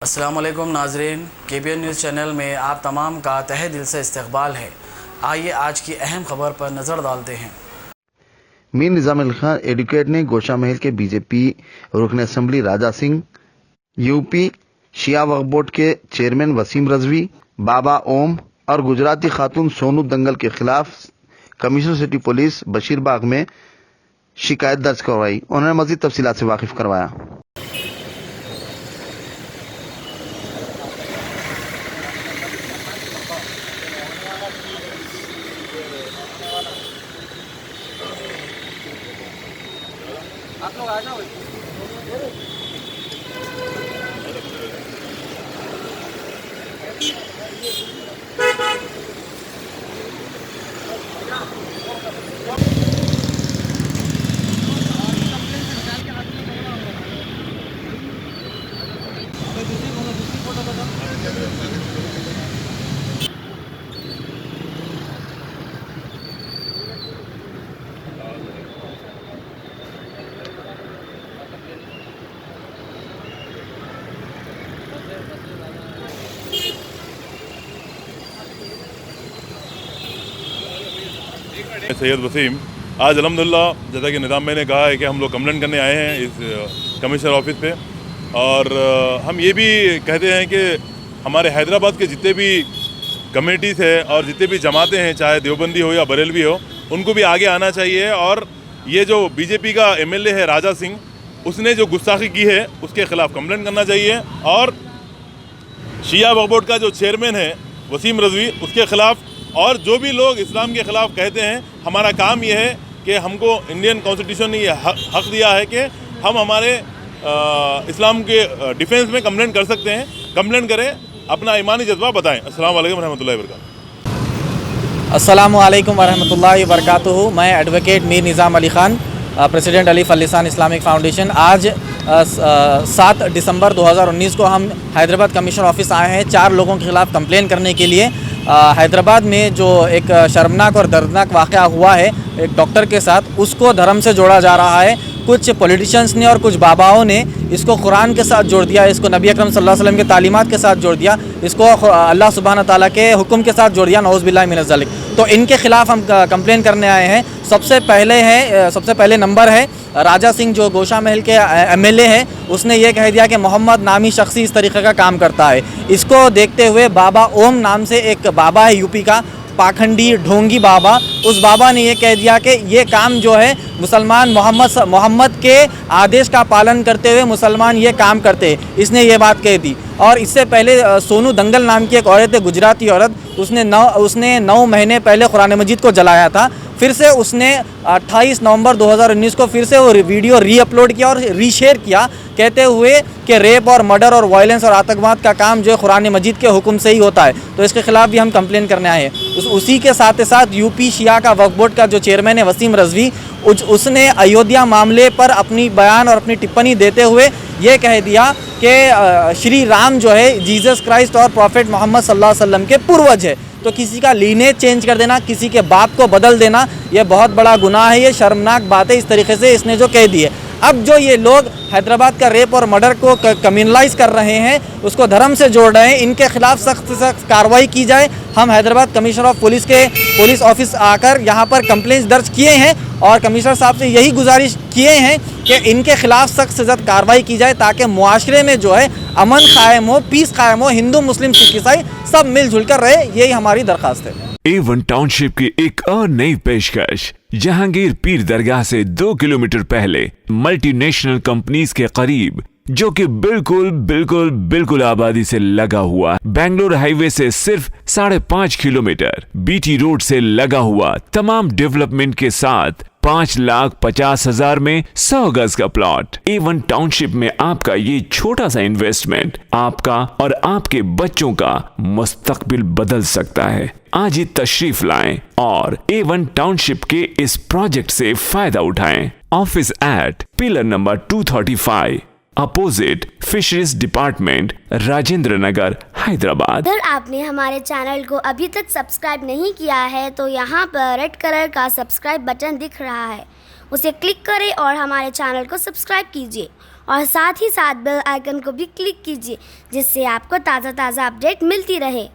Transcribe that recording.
अस्सलामुअलैकुम नाज़रीन, KBN news channel में आप तमाम का तहे दिल से इस्तकबाल है। आइए आज की अहम खबर पर नज़र डालते हैं। मीर निज़ाम अली खान एडवोकेट ने गोशा महल के बीजेपी रुकन assembly Raja Singh, UP Shia Waqf board के चेयरमैन वसीम रजवी, बाबा ओम और गुजराती खातून सोनू दंगल के खिलाफ कमिश्नर सिटी पुलिस बशीरबाग में शिकायत दर्ज करवाई। उन्होंने मजीद तफसीलात से वाकिफ करवाया। आप लोग आ जाओ। दूसरी फोटो बताओ। सैयद वसीम, आज अल्हम्दुलिल्लाह जैसा कि निज़ाम भाई ने कहा है कि हम लोग कंप्लेंट करने आए हैं इस कमिश्नर ऑफिस पे, और हम ये भी कहते हैं कि हमारे हैदराबाद के जितने भी कमेटीज़ है और जितने भी जमातें हैं, चाहे देवबंदी हो या बरेलवी हो, उनको भी आगे आना चाहिए। और ये जो बीजेपी का MLA है राजा सिंह, उसने जो गुस्ताखी की है उसके ख़िलाफ़ कंप्लेंट करना चाहिए। और शिया वक्फ बोर्ड का जो चेयरमैन है वसीम रजवी, उसके ख़िलाफ़, और जो भी लोग इस्लाम के ख़िलाफ़ कहते हैं, हमारा काम ये है कि हमको इंडियन कॉन्स्टिट्यूशन ने ये हक़ दिया है कि हम हमारे इस्लाम के डिफेंस में कंप्लेंट कर सकते हैं। कंप्लेंट करें, अपना ईमानी जज्बा बताएं। अस्सलाम वालेकुम रहमतुल्लाहि व बरकातुहू। अस्सलामु अलैकुम वरहमतुल्लाहि वबरकातुहू। मैं एडवोकेट मीर निज़ाम अली खान, प्रेसिडेंट अली फलिसान इस्लामिक फाउंडेशन। आज 7 दिसंबर 2019 को हम हैदराबाद कमिश्नर ऑफिस आए हैं 4 लोगों के ख़िलाफ़ कंप्लेन करने के लिए। हैदराबाद में जो एक शर्मनाक और दर्दनाक वाक़या हुआ है एक डॉक्टर के साथ, उसको धर्म से जोड़ा जा रहा है। कुछ पॉलिटिशियंस ने और कुछ बाबाओं ने इसको कुरान के साथ जोड़ दिया, इसको नबी अकरम सल्लल्लाहु अलैहि वसल्लम के तालीमात के साथ जोड़ दिया, इसको अल्लाह सुब्हान ताला के हुक्म के साथ जोड़ दिया, नऊज़ बिल्लाहि मिनज़ ज़ालिक। तो इनके ख़िलाफ़ हम कंप्लेन करने आए हैं। सबसे पहले नंबर है राजा सिंह, जो गोशा महल के MLA है। उसने ये कह दिया कि मोहम्मद नामी शख्सी इस तरीक़े का काम करता है। इसको देखते हुए बाबा ओम नाम से एक बाबा है यूपी का, पाखंडी ढोंगी बाबा, उस बाबा ने ये कह दिया कि ये काम जो है मुसलमान मोहम्मद के आदेश का पालन करते हुए मुसलमान ये काम करते हैं। इसने ये बात कही थी। और इससे पहले सोनू दंगल नाम की एक औरत है, गुजराती औरत, उसने 9 महीने पहले कुरान मजीद को जलाया था। फिर से उसने 28 नवंबर 2019 को फिर से वो वीडियो रीअपलोड किया और रीशेयर किया, कहते हुए कि रेप और मर्डर और वायलेंस और आतंकवाद का काम जो है कुरान मजीद के हुक्म से ही होता है। तो इसके ख़िलाफ़ भी हम कंप्लेन करने आए हैं। उसी के साथ साथ यूपी शिया का वक्फ बोर्ड का जो चेयरमैन है वसीम रजवी, उसने अयोध्या मामले पर अपनी बयान और अपनी टिप्पणी देते हुए ये कह दिया कि श्री राम जो है जीसस क्राइस्ट और प्रॉफेट मोहम्मद सल्लल्लाहु अलैहि वसल्लम के पूर्वज है। तो किसी का लीनेज चेंज कर देना, किसी के बाप को बदल देना, ये बहुत बड़ा गुनाह है, ये शर्मनाक बात है। इस तरीके से इसने जो कह दी है। अब जो ये लोग हैदराबाद का रेप और मर्डर को कम्युनलाइज कर रहे हैं, उसको धर्म से जोड़ रहे हैं, इनके खिलाफ सख्त से सख्त कार्रवाई की जाए। हम हैदराबाद कमिश्नर ऑफ पुलिस के पुलिस ऑफिस आकर यहाँ पर कंप्लेंट्स दर्ज किए हैं और कमिश्नर साहब से यही गुजारिश किए हैं कि इनके खिलाफ सख्त से सख्त कार्रवाई की जाए, ताकि मुआशरे में जो है अमन कायम हो, पीस कायम हो, हिंदू मुस्लिम सिख ईसाई सब मिलजुल कर रहे। यही हमारी दरख्वास्त है। A1 टाउनशिप की एक और नई पेशकश, जहांगीर पीर दरगाह से 2 किलोमीटर पहले मल्टीनेशनल कंपनीज के करीब, जो कि बिल्कुल आबादी से लगा हुआ, बेंगलोर हाईवे से सिर्फ 5.5 किलोमीटर, BT रोड से लगा हुआ, तमाम डेवलपमेंट के साथ 5,50,000 में 100 गज का प्लॉट। A1 टाउनशिप में आपका ये छोटा सा इन्वेस्टमेंट आपका और आपके बच्चों का मुस्तकबिल बदल सकता है। आज ही तशरीफ लाएं और A1 टाउनशिप के इस प्रोजेक्ट से फायदा उठाएं। Office at pillar number 235, opposite fisheries department, Rajendra Nagar, Hyderabad. अगर आपने हमारे चैनल को अभी तक सब्सक्राइब नहीं किया है तो यहाँ पर रेड कलर का सब्सक्राइब बटन दिख रहा है, उसे क्लिक करें और हमारे चैनल को सब्सक्राइब कीजिए और साथ ही साथ बेल आइकन को भी क्लिक कीजिए, जिससे आपको ताज़ा अपडेट मिलती रहे।